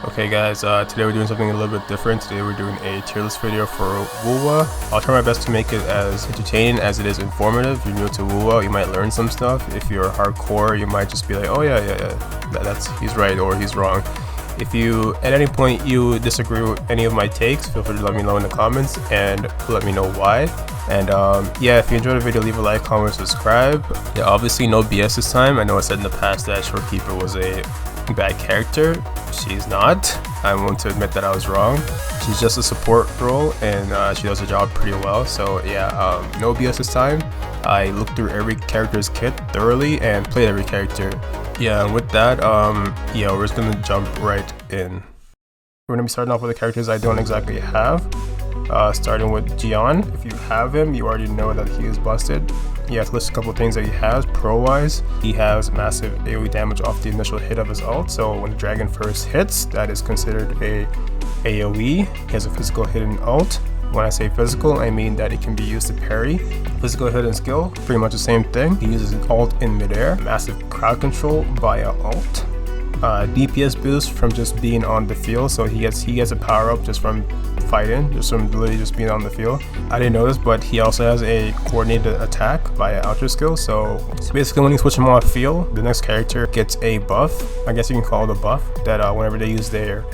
Okay guys, today we're doing something a little bit different. Today we're doing a tier list video for Wuwa. I'll try my best to make it as entertaining as it is informative. If you're new to Wuwa, you might learn some stuff. If you're hardcore, you might just be like, oh yeah, he's right or he's wrong. If you, at any point, you disagree with any of my takes, feel free to let me know in the comments and let me know why. And yeah, if you enjoyed the video, leave a like, comment, subscribe. Yeah, obviously no BS this time. I know I said in the past that Shorekeeper was a bad character. She's not. I'm willing to admit that I was wrong. She's just a support role and she does her job pretty well. So yeah, no BS this time. I looked through every character's kit thoroughly and played every character. Yeah, and with that, yeah, we're just gonna jump right in. We're gonna be starting off with the characters I don't exactly have. Starting with Jian. If you have him, you already know that he is busted. You have to list a couple of things that he has. Pro-wise, he has massive AoE damage off the initial hit of his ult, so when the dragon first hits, that is considered a AoE. He has a physical hit and ult. When I say physical, I mean that it can be used to parry. Physical hit and skill, pretty much the same thing. He uses an ult in midair. Massive crowd control via ult. DPS boost from just being on the field, so he gets a power up just from fighting, just from literally just being on the field. I didn't know this, but he also has a coordinated attack via ultra skill. So basically when you switch him off field, the next character gets a buff. I guess you can call it a buff that whenever they use their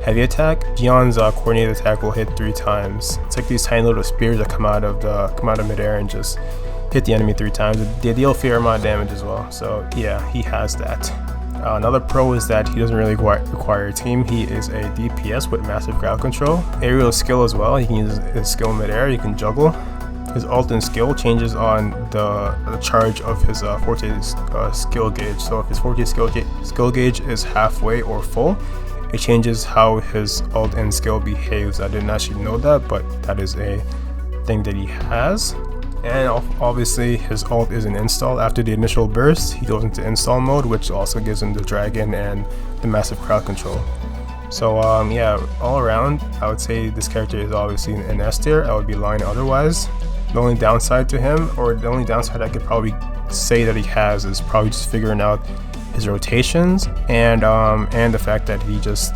heavy attack, Jian's coordinated attack will hit 3 times. It's like these tiny little spears that come out of midair and just hit the enemy 3 times. They deal a fair amount of damage as well. So yeah, he has that. Another pro is that he doesn't really require a team. He is a DPS with massive crowd control. Aerial skill as well. He can use his skill midair. He can juggle. His ult and skill changes on the charge of his Forte's skill gauge. So if his Forte skill gauge is halfway or full, it changes how his ult and skill behaves. I didn't actually know that, but that is a thing that he has. And obviously his ult is an install. After the initial burst, he goes into install mode, which also gives him the dragon and the massive crowd control. So yeah, all around, I would say this character is obviously an S tier. I would be lying otherwise. The only downside to him, or the only downside I could probably say that he has, is probably just figuring out his rotations and the fact that he just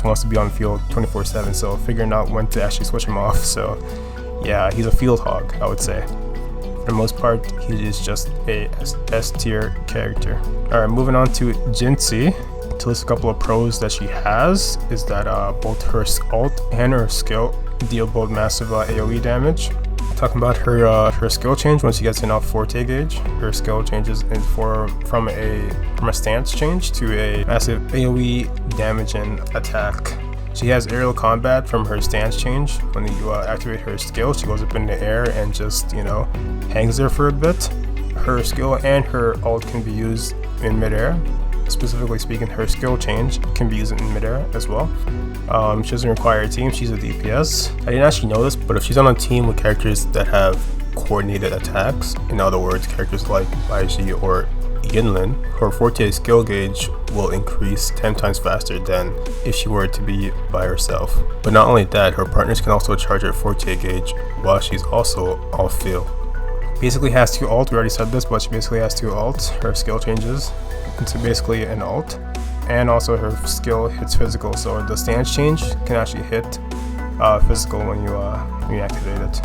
wants to be on the field 24/7. So figuring out when to actually switch him off. So yeah, he's a field hog, I would say. For the most part, he is just a S tier character. Alright, moving on to Jinhsi. To list a couple of pros that she has is that both her ult and her skill deal both massive AoE damage. Talking about her skill change, once she gets enough Forte gauge, her skill changes from a stance change to a massive AoE damage and attack. She has aerial combat from her stance change. When you activate her skill, she goes up in the air and just, hangs there for a bit. Her skill and her ult can be used in midair. Specifically speaking, her skill change can be used in midair as well. She doesn't require a team, she's a DPS. I didn't actually know this, but if she's on a team with characters that have coordinated attacks, in other words, characters like Baizhi or Yinlin, her Forte skill gauge will increase 10 times faster than if she were to be by herself. But not only that, her partners can also charge her Forte gauge while she's also off field. Basically has 2 ult, we already said this, but she basically has 2 ults. Her skill changes into basically an ult, and also her skill hits physical, so the stance change can actually hit physical when you activate it.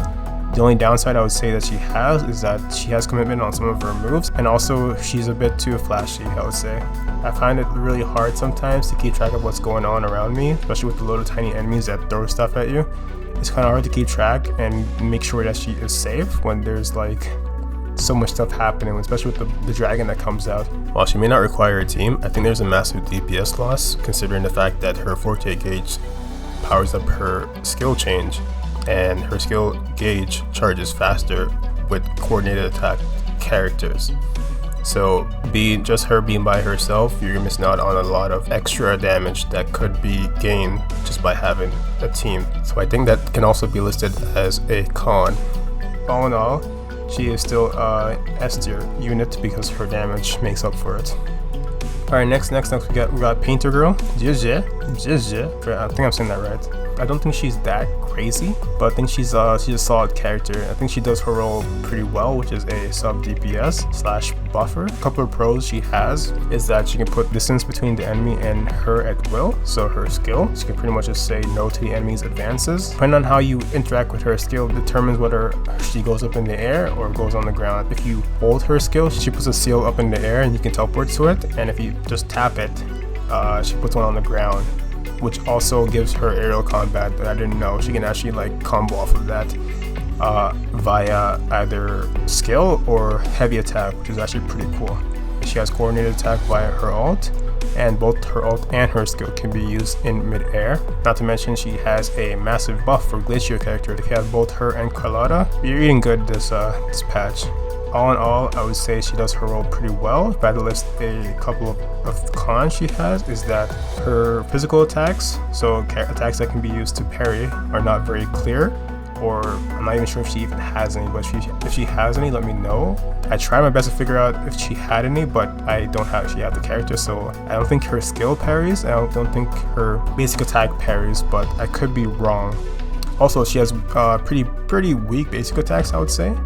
The only downside I would say that she has is that she has commitment on some of her moves, and also she's a bit too flashy, I would say. I find it really hard sometimes to keep track of what's going on around me, especially with the little tiny enemies that throw stuff at you. It's kind of hard to keep track and make sure that she is safe when there's like so much stuff happening, especially with the dragon that comes out. While she may not require a team, I think there's a massive DPS loss considering the fact that her Forte gauge powers up her skill change, and her skill gauge charges faster with coordinated attack characters. So just her being by herself, you're missing out on a lot of extra damage that could be gained just by having a team. So I think that can also be listed as a con. All in all, she is still a S tier unit because her damage makes up for it. Alright, next we got Painter Girl, Jie. Jinhsi. I think I'm saying that right. I don't think she's that crazy, but I think she's a solid character. I think she does her role pretty well, which is a sub DPS slash buffer. A couple of pros she has is that she can put distance between the enemy and her at will. So her skill, she can pretty much just say no to the enemy's advances. Depending on how you interact with her skill determines whether she goes up in the air or goes on the ground. If you hold her skill, she puts a seal up in the air and you can teleport to it. And if you just tap it, she puts one on the ground, which also gives her aerial combat that I didn't know. She can actually like combo off of that via either skill or heavy attack, which is actually pretty cool. She has coordinated attack via her ult, and both her ult and her skill can be used in mid-air. Not to mention she has a massive buff for Glacier character. If you have both her and Carlotta, you're eating good this patch. All in all, I would say she does her role pretty well. If I had to list a couple of cons she has, is that her physical attacks, so attacks that can be used to parry, are not very clear, or I'm not even sure if she even has any, but if she has any, let me know. I tried my best to figure out if she had any, but I don't actually have the character, so I don't think her skill parries, I don't think her basic attack parries, but I could be wrong. Also, she has pretty weak basic attacks, I would say.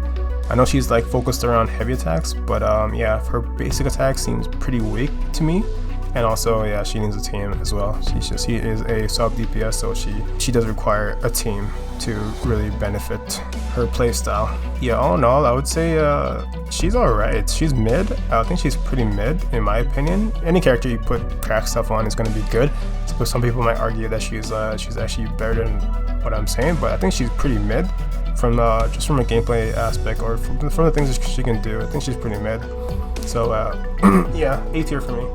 I know she's like focused around heavy attacks, but yeah, her basic attack seems pretty weak to me. And also, yeah, she needs a team as well. She is a sub DPS, so she does require a team to really benefit her playstyle. Yeah, all in all, I would say she's alright. She's mid. I think she's pretty mid in my opinion. Any character you put crack stuff on is going to be good. So some people might argue that she's actually better than what I'm saying, but I think she's pretty mid. From just from a gameplay aspect or from the things that she can do, I think she's pretty mid. So yeah, A tier for me.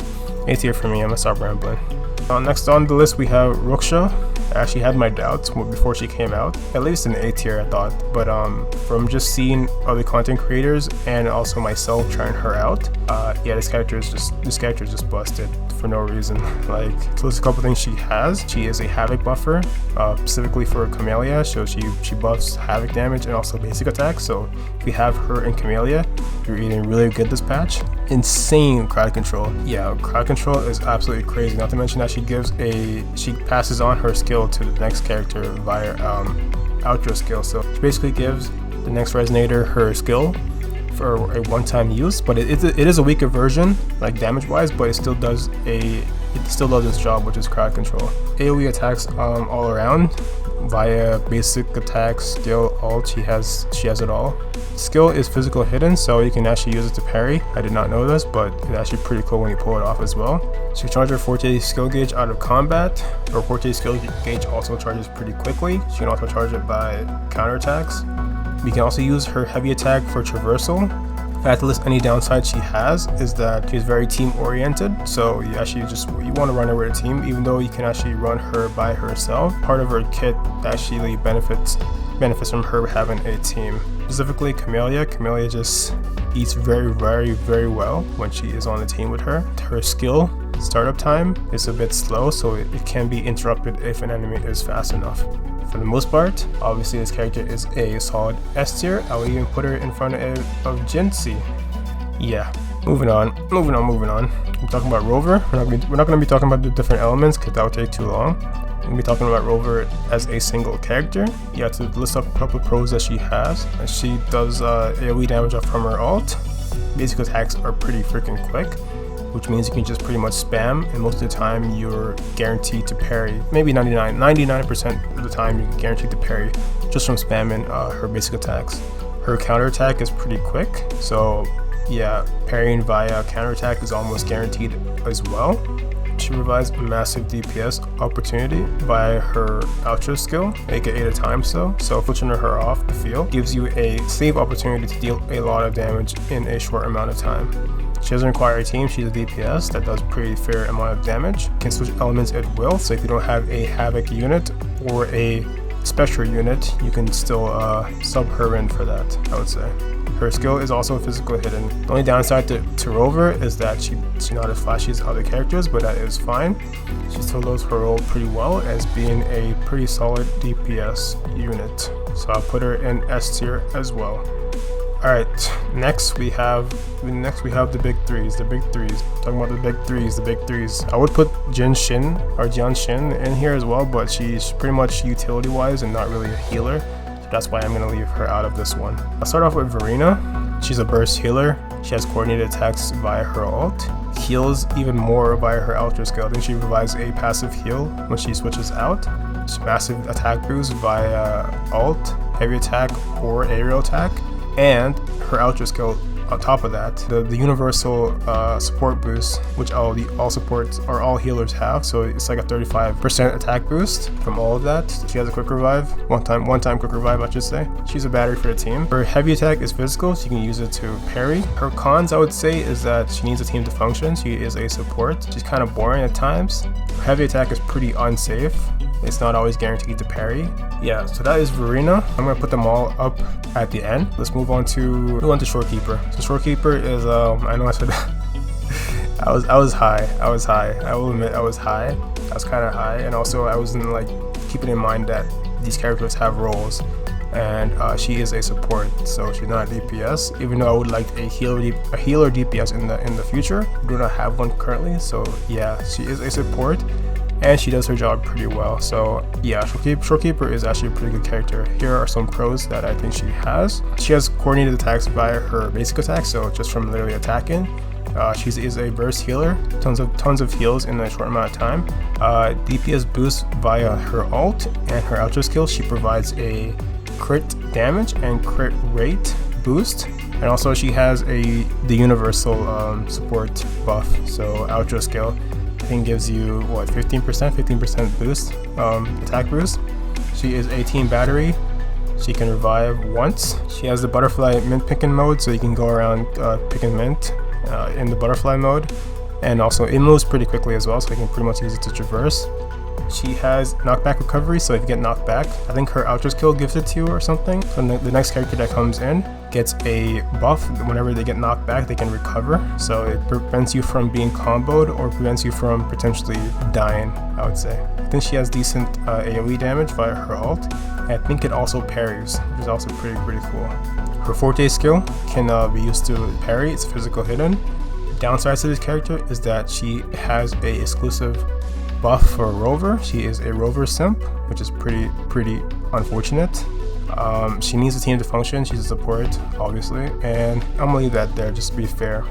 A tier for me. I'm gonna stop rambling. Next on the list we have Ruxia. I actually had my doubts before she came out. At least an A tier, I thought. But from just seeing other content creators and also myself trying her out, yeah, this character is just busted for no reason. Like, so there's a couple things she has. She is a Havoc buffer, specifically for Camellya. So she buffs Havoc damage and also basic attack. So if you have her in Camellya, you're eating really good this patch. Insane crowd control. Yeah, crowd control is absolutely crazy. Not to mention that she passes on her skill to the next character via outro skill. So she basically gives the next resonator her skill for a one-time use, but it is a weaker version, like damage-wise, but it still does its job, which is crowd control. AoE attacks all around via basic attack, skill, ult. She has it all. Skill is physical hidden, so you can actually use it to parry. I did not know this, but it's actually pretty cool when you pull it off as well. So you charge her Forte skill gauge out of combat. Her Forte skill gauge also charges pretty quickly. She can also charge it by counterattacks. We can also use her heavy attack for traversal. If I had to list any downside she has, is that she's very team oriented. So you want to run her with a team, even though you can actually run her by herself. Part of her kit actually benefits from her having a team. Specifically Camellya. Camellya just eats very, very, very well when she is on the team with her. Her skill startup time is a bit slow, so it can be interrupted if an enemy is fast enough. For the most part, obviously this character is a solid S tier. I would even put her in front of Jinhsi. Yeah, moving on. I'm talking about Rover. We're not going to be talking about the different elements because that would take too long. We're going to be talking about Rover as a single character. Yeah, to list up a couple of pros that she has. She does AoE damage off from her ult. Basic attacks are pretty freaking quick, which means you can just pretty much spam, and most of the time you're guaranteed to parry. Maybe 99% of the time you're guaranteed to parry just from spamming her basic attacks. Her counterattack is pretty quick, so yeah, parrying via counterattack is almost guaranteed as well. She provides a massive DPS opportunity via her outro skill, aka the time so switching her off the field gives you a save opportunity to deal a lot of damage in a short amount of time. She doesn't require a team, she's a DPS that does pretty fair amount of damage. Can switch elements at will, so if you don't have a Havoc unit or a Spectre unit, you can still sub her in for that, I would say. Her skill is also physical hidden. The only downside to Rover is that she's not as flashy as other characters, but that is fine. She still does her role pretty well as being a pretty solid DPS unit. So I'll put her in S tier as well. Alright, next we have the big threes. Talking about the big threes. I would put Jianxin in here as well, but she's pretty much utility wise and not really a healer. So that's why I'm gonna leave her out of this one. I'll start off with Verina. She's a burst healer. She has coordinated attacks via her ult. Heals even more via her ultra skill. I think she provides a passive heal when she switches out. It's massive attack boost via ult, heavy attack, or aerial attack. And her ultra skill on top of that, the universal support boost, which all supports or all healers have. So it's like a 35% attack boost from all of that. She has a quick revive, one time quick revive, I should say. She's a battery for the team. Her heavy attack is physical, so you can use it to parry. Her cons, I would say, is that she needs a team to function. She is a support. She's kind of boring at times. Her heavy attack is pretty unsafe. It's not always guaranteed to parry. Yeah, so that is Verina. I'm gonna put them all up at the end. Let's move on to Shorekeeper. So Shorekeeper is I know I said I was high. I will admit I was high. I was kind of high, and also I wasn't like keeping in mind that these characters have roles, and she is a support, so she's not a DPS. Even though I would like a healer DPS in the future, I do not have one currently. So yeah, she is a support. And she does her job pretty well. So yeah, Shorekeeper is actually a pretty good character. Here are some pros that I think she has. She has coordinated attacks via her basic attack, so just from literally attacking. She is a burst healer, tons of heals in a short amount of time. DPS boost via her ult and her ultra skill. She provides a crit damage and crit rate boost. And also she has the universal support buff, so ultra skill. I think gives you what, 15% boost, attack boost. She is a team battery. She can revive once. She has the butterfly mint picking mode, so you can go around picking mint in the butterfly mode, and also it moves pretty quickly as well, so you can pretty much use it to traverse. She has knockback recovery, so if you get knocked back, I think her ultra skill gives it to you or something. So the next character that comes in gets a buff. Whenever they get knocked back, they can recover. So it prevents you from being comboed or prevents you from potentially dying, I would say. I think she has decent AoE damage via her ult. And I think it also parries, which is also pretty cool. Her forte skill can be used to parry. It's physical hidden. Downsides to this character is that she has a exclusive buff for Rover. She is a Rover simp, which is pretty unfortunate. She needs a team to function. She's a support, obviously, and I'm gonna leave that there just to be fair.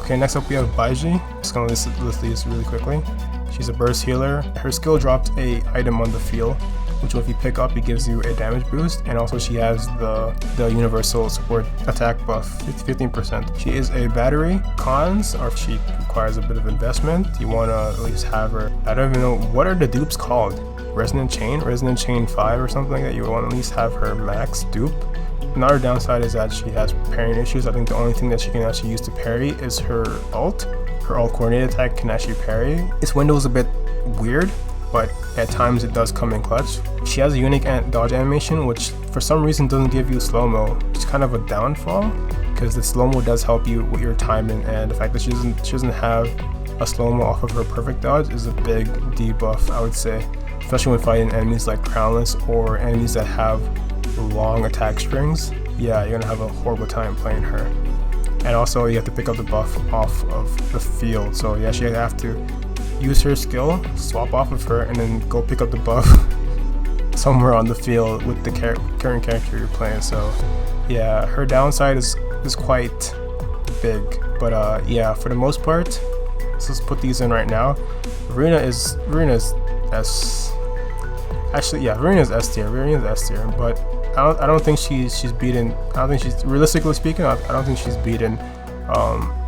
Okay, next up we have Baizhi. Just gonna list these really quickly. She's a burst healer. Her skill dropped a item on the field, which if you pick up, it gives you a damage boost, and also she has the universal support attack buff, 15%. She is a battery. Cons are she requires a bit of investment. You want to at least have her. I don't even know what are the dupes called. Resonant Chain 5 or something like that. You want to at least have her max dupe. Another downside is that she has parrying issues. I think the only thing that she can actually use to parry is her ult. Her ult coordinated attack can actually parry. Its window is a bit weird, but at times it does come in clutch. She has a unique dodge animation, which for some reason doesn't give you slow-mo. It's kind of a downfall, because the slow-mo does help you with your timing, and the fact that she doesn't have a slow-mo off of her perfect dodge is a big debuff, I would say. Especially when fighting enemies like Crownless or enemies that have long attack strings. Yeah, you're gonna have a horrible time playing her. And also you have to pick up the buff off of the field, so yeah, you have to use her skill, swap off of her, and then go pick up the buff somewhere on the field with the current character you're playing. So yeah, her downside is quite big, but yeah, for the most part, let's put these in right now. Verina is S. Actually, yeah, Verina's S tier. But I don't think she's beaten. I don't think she's, realistically speaking, I don't think she's beaten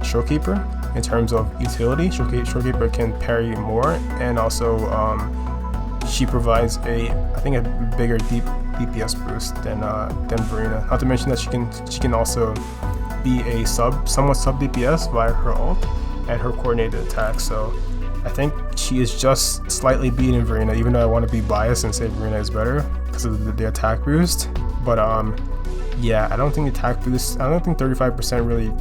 Shorekeeper in terms of utility. Shorekeeper can parry more, and also she provides I think a bigger DPS boost than Verina. Not to mention that she can also be a somewhat sub DPS via her ult and her coordinated attack. So I think she is just slightly beating Verina, even though I want to be biased and say Verina is better because of the attack boost. But yeah, I don't think attack boost. I don't think 35% really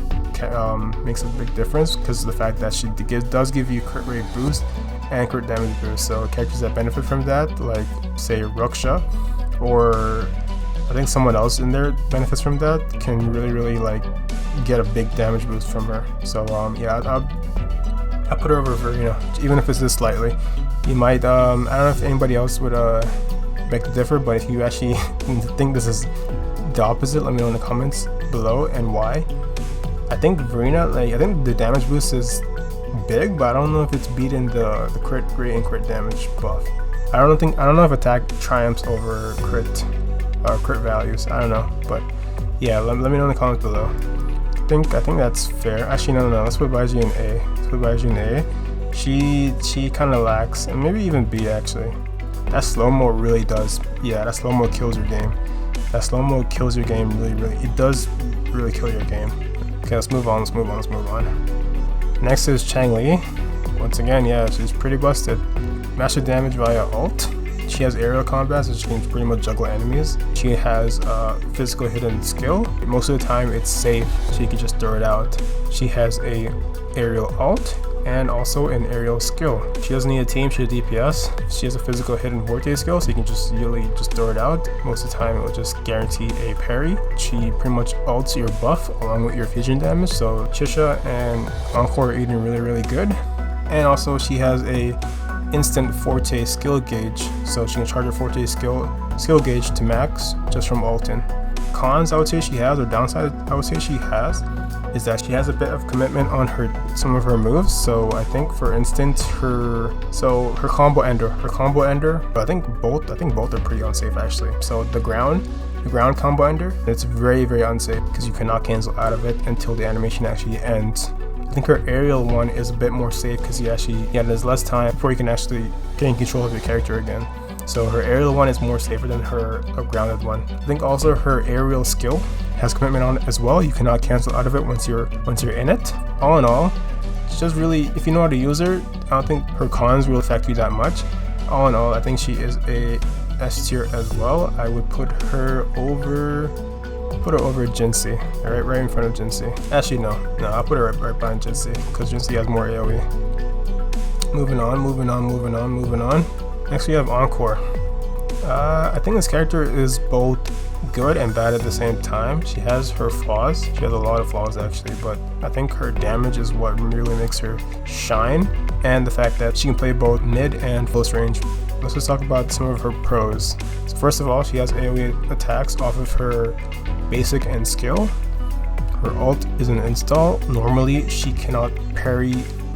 makes a big difference because of the fact that she does give you crit rate boost and crit damage boost. So characters that benefit from that, like say Ruksha or I think someone else in there benefits from that, can really like get a big damage boost from her. So yeah, I'll put her over Verina, even if it's just slightly. You might I don't know if anybody else would beg to differ, but if you actually think this is the opposite, let me know in the comments below and why. I think Verina, like, I think the damage boost is big, but I don't know if it's beating the crit rate and crit damage buff. I don't know if attack triumphs over crit values. I don't know, but yeah, let me know in the comments below. I think that's fair. Actually, no. Let's put Baizhi in A. Let's put Baizhi in A. She kind of lacks, and maybe even B actually. That slow-mo really does. Yeah, that slow-mo kills your game. That slow-mo kills your game really. It does really kill your game. Okay, let's move on. Next is Changli. Once again, yeah, she's pretty busted. Master damage via ult. She has aerial combat, so she can pretty much juggle enemies. She has physical hidden skill. Most of the time it's safe, so you can just throw it out. She has a aerial ult and also an aerial skill. She doesn't need a team, she's a DPS. She has a physical hidden forte skill, so you can just really just throw it out. Most of the time it will just guarantee a parry. She pretty much ults your buff along with your fusion damage, so Chixia and Encore are eating really good. And also she has a instant forte skill gauge, so she can charge her forte skill gauge to max just from ulting. Cons I would say she has, or downside I would say she has, is that she has a bit of commitment on some of her moves. So I think, for instance, her combo ender, but I think both are pretty unsafe actually. So the ground combo ender, it's very unsafe because you cannot cancel out of it until the animation actually ends. I think her aerial one is a bit more safe because there's less time before you can actually gain control of your character again. So her aerial one is more safer than her grounded one. I think also her aerial skill has commitment on it as well. You cannot cancel out of it once you're in it. All in all, it's just really, if you know how to use her, I don't think her cons will affect you that much. All in all, I think she is a S tier as well. I would put her over Jinhsi, right in front of Jinhsi. Actually, no, I'll put her right behind Jinhsi because Jinhsi has more AoE. Moving on. Next we have Encore. I think this character is both good and bad at the same time. She has her flaws. She has a lot of flaws actually, but I think her damage is what really makes her shine, and the fact that she can play both mid and close range. Let's just talk about some of her pros. So first of all, she has AoE attacks off of her basic and skill. Her ult is an install. Normally she cannot parry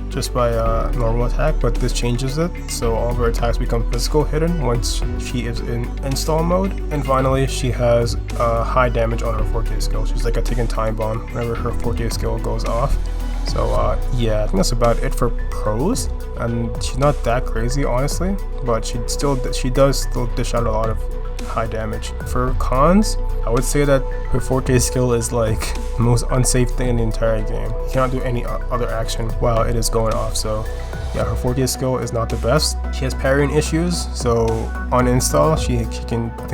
just by a normal attack, but this changes it, so all of her attacks become physical hidden once she is in install mode. And finally, she has high damage on her forte skill. She's like a ticking time bomb whenever her forte skill goes off. So yeah, I think that's about it for pros, and she's not that crazy honestly, but she does still dish out a lot of high damage. For cons, I would say that her forte skill is like the most unsafe thing in the entire game. You cannot do any other action while it is going off, so yeah, her forte skill is not the best. She has parrying issues, so on install I think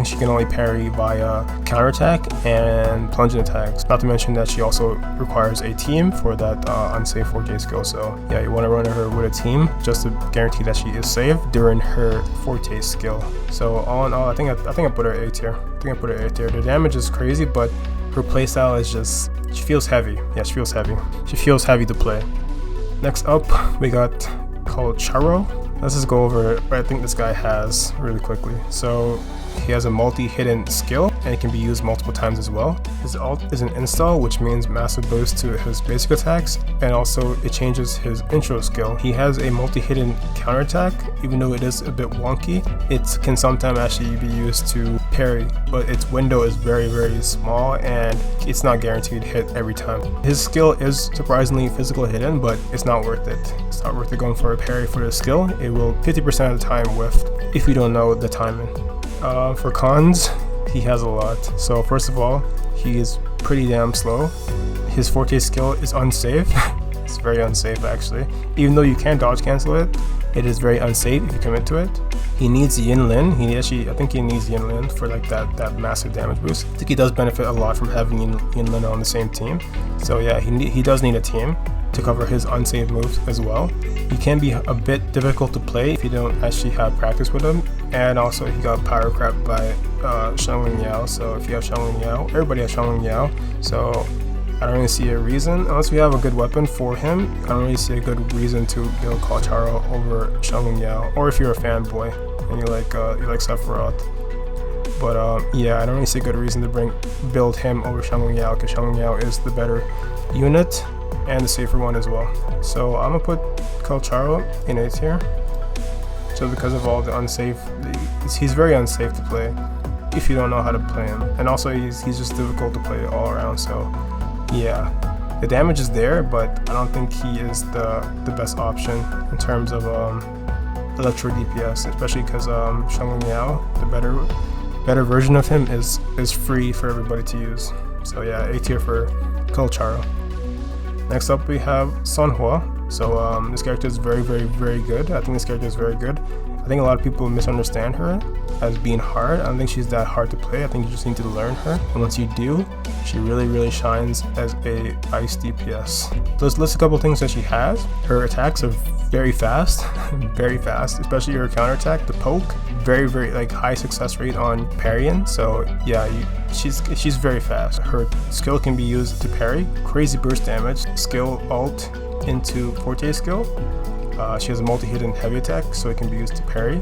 she can only parry via counterattack and plunging attacks. Not to mention that she also requires a team for that unsafe forte skill, so yeah, you want to run her with a team just to guarantee that she is safe during her forte skill. So all in all, I think I put her A tier. The damage is crazy, but her playstyle is just, she feels heavy. Yeah, she feels heavy. She feels heavy to play. Next up, we got called Charo. Let's just go over what I think this guy has really quickly. So he has a multi-hidden skill and it can be used multiple times as well. His ult is an install, which means massive boost to his basic attacks, and also it changes his intro skill. He has a multi-hidden counterattack. Even though it is a bit wonky, it can sometimes actually be used to parry, but its window is very small and it's not guaranteed hit every time. His skill is surprisingly physical hidden, but it's not worth it. It's not worth it going for a parry for the skill. It will 50% of the time whiff if you don't know the timing. For cons, he has a lot. So first of all, he is pretty damn slow. His forte skill is unsafe. It's very unsafe actually. Even though you can dodge cancel it, it is very unsafe if you commit to it. He needs Yinlin. I think he needs Yinlin for like that massive damage boost. I think he does benefit a lot from having Yinlin on the same team. So yeah, he does need a team. to cover his unsafe moves as well. He can be a bit difficult to play if you don't actually have practice with him, and also he got power crept by Changli Yao. So if you have Changli Yao, everybody has Changli Yao, so I don't really see a reason, unless we have a good weapon for him, I don't really see a good reason to build Kalcharo over Changli Yao, or if you're a fanboy and you like Sephiroth. But yeah, I don't really see a good reason to build him over Changli Yao, because Changli Yao is the better unit and the safer one as well. So I'm gonna put Kalcharo in A tier, so because of all the unsafe, he's very unsafe to play if you don't know how to play him, and also he's just difficult to play all around. So yeah, the damage is there, but I don't think he is the best option in terms of electro DPS, especially because Changli Yao, the better version of him, is free for everybody to use. So yeah, A tier for Kalcharo. Next up we have Sanhua. So this character is very good. I think this character is very good. I think a lot of people misunderstand her as being hard. I don't think she's that hard to play. I think you just need to learn her, and once you do, she really shines as a ice DPS. Let's list a couple things that she has. Her attacks are very fast, very fast, especially her counter attack, the poke. Very like high success rate on parrying. So yeah, she's very fast. Her skill can be used to parry, crazy burst damage, skill alt into forte skill. She has a multi-hit and heavy attack, so it can be used to parry.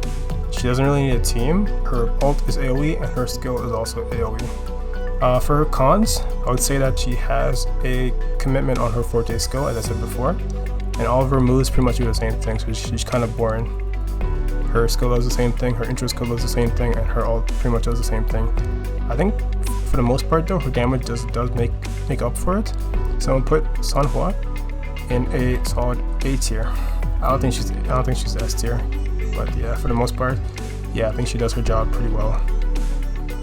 She doesn't really need a team. Her ult is AoE and her skill is also AoE. For her cons, I would say that she has a commitment on her forte skill, as I said before, and all of her moves pretty much do the same thing, so she's kind of boring. Her skill does the same thing, her intro skill does the same thing, and her ult pretty much does the same thing. I think for the most part though, her damage does make up for it. So I'm gonna put Sanhua in a solid A tier. I don't think she's S tier, but yeah, for the most part, yeah, I think she does her job pretty well.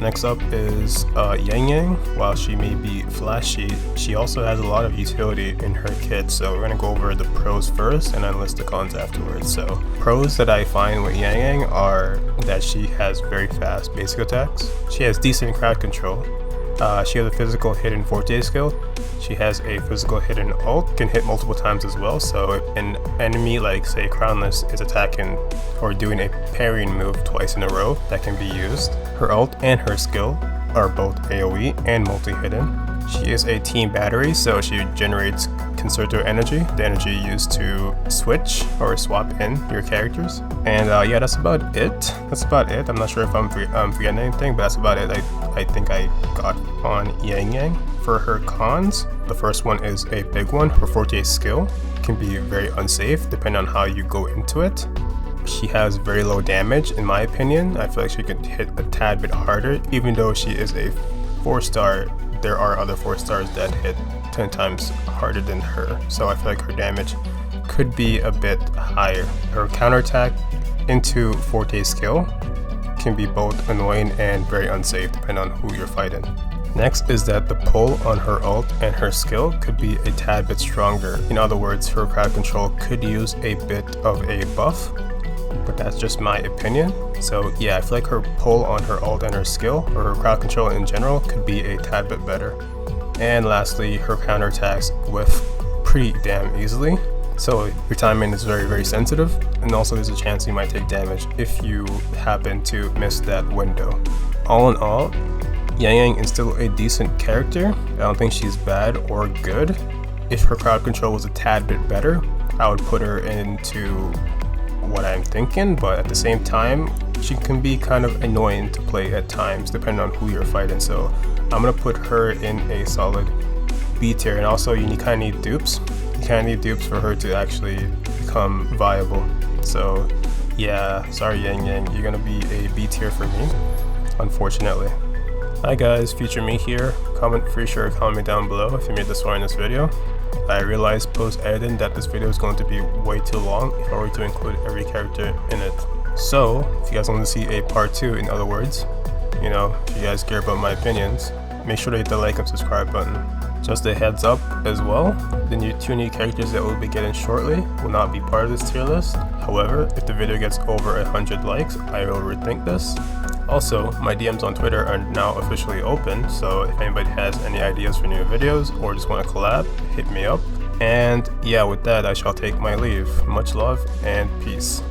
Next up is Yangyang. While she may be flashy, she also has a lot of utility in her kit, so we're going to go over the pros first and then list the cons afterwards. So pros that I find with Yangyang are that she has very fast basic attacks, she has decent crowd control, she has a physical hit and forte skill, she has a physical hit and ult, can hit multiple times as well, so if an enemy like say Crownless is attacking or doing a parrying move twice in a row, that can be used. Her ult and her skill are both AoE and multi-hidden. She is a team battery, so she generates concerto energy, the energy used to switch or swap in your characters. And yeah, that's about it. I'm not sure if I'm forgetting anything, but that's about it. I think I got on Yangyang. For her cons, the first one is a big one. Her forte skill can be very unsafe depending on how you go into it. She has very low damage in my opinion. I feel like she could hit a tad bit harder, even though she is a 4-star. There are other 4-stars that hit 10 times harder than her, so I feel like her damage could be a bit higher. Her counterattack into forte skill can be both annoying and very unsafe depending on who you're fighting. Next is that the pull on her ult and her skill could be a tad bit stronger. In other words, her crowd control could use a bit of a buff, but that's just my opinion. So yeah, I feel like her pull on her ult and her skill, or her crowd control in general, could be a tad bit better. And lastly, her counterattacks whiff pretty damn easily, so your timing is very sensitive, and also there's a chance you might take damage if you happen to miss that window. All in all, Yangyang is still a decent character. I don't think she's bad or good. If her crowd control was a tad bit better, I would put her into what I'm thinking, but at the same time, she can be kind of annoying to play at times depending on who you're fighting. So I'm gonna put her in a solid B tier, and also you kind of need dupes. You kind of need dupes for her to actually become viable. So yeah, sorry Yangyang, you're gonna be a B tier for me, unfortunately. Hi guys, future me here. Feel sure to comment down below if you made this far in this video. I realized post-editing that this video is going to be way too long if I were to include every character in it. So, if you guys want to see a part 2, in other words, if you guys care about my opinions, make sure to hit the like and subscribe button. Just a heads up as well, the 2 new characters that we'll be getting shortly will not be part of this tier list. However, if the video gets over 100 likes, I will rethink this. Also, my DMs on Twitter are now officially open, so if anybody has any ideas for new videos or just want to collab, hit me up. And yeah, with that, I shall take my leave. Much love and peace.